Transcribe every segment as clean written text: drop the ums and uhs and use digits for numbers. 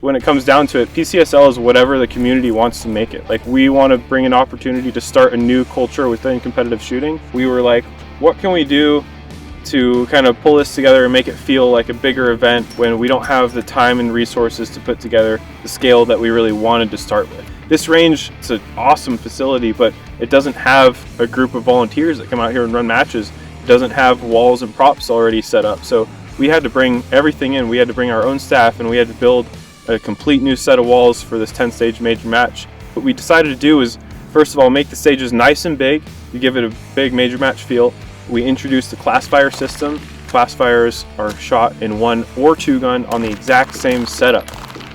When it comes down to it, PCSL is whatever the community wants to make it. Like, we want to bring an opportunity to start a new culture within competitive shooting. We were like, what can we do to kind of pull this together and make it feel like a bigger event when we don't have the time and resources to put together the scale that we really wanted to start with. This range is an awesome facility, but it doesn't have a group of volunteers that come out here and run matches. It doesn't have walls and props already set up. So we had to bring everything in. We had to bring our own staff, and we had to build a complete new set of walls for this 10-stage major match. What we decided to do is, first of all, make the stages nice and big to give it a big major match feel. We introduced the class fire system. Class fires are shot in 1 or 2 gun on the exact same setup.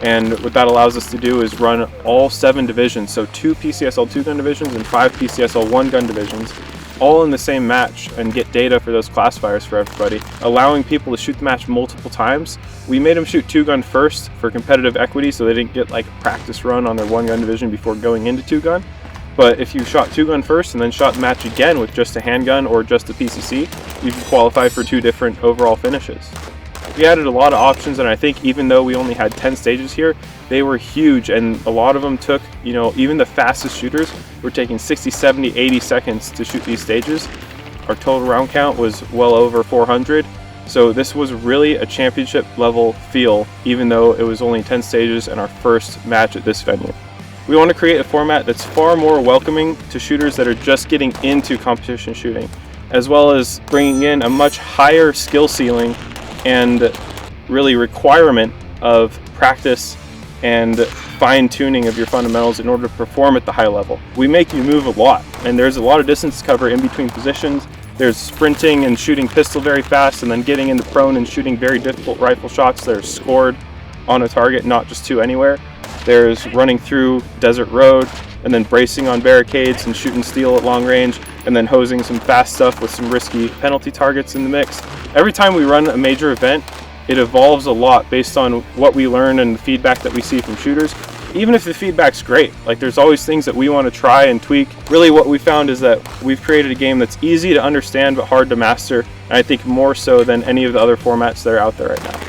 And what that allows us to do is run all 7 divisions, so 2 PCSL 2 gun divisions and 5 PCSL 1 gun divisions, all in the same match, and get data for those class fires for everybody, allowing people to shoot the match multiple times. We made them shoot 2 gun first for competitive equity, so they didn't get like a practice run on their 1 gun division before going into 2 gun. But if you shot 2 gun first and then shot the match again with just a handgun or just a PCC, you can qualify for 2 different overall finishes. We added a lot of options, and I think even though we only had 10 stages here, they were huge, and a lot of them took, even the fastest shooters were taking 60, 70, 80 seconds to shoot these stages. Our total round count was well over 400. So this was really a championship level feel, even though it was only 10 stages and our first match at this venue. We want to create a format that's far more welcoming to shooters that are just getting into competition shooting, as well as bringing in a much higher skill ceiling and really requirement of practice and fine-tuning of your fundamentals in order to perform at the high level. We make you move a lot, and there's a lot of distance to cover in between positions. There's sprinting and shooting pistol very fast, and then getting into prone and shooting very difficult rifle shots that are scored on a target, not just to anywhere. There's running through desert road and then bracing on barricades and shooting steel at long range, and then hosing some fast stuff with some risky penalty targets in the mix. Every time we run a major event, it evolves a lot based on what we learn and the feedback that we see from shooters. Even if the feedback's great, like, there's always things that we want to try and tweak. Really what we found is that we've created a game that's easy to understand but hard to master, and I think more so than any of the other formats that are out there right now.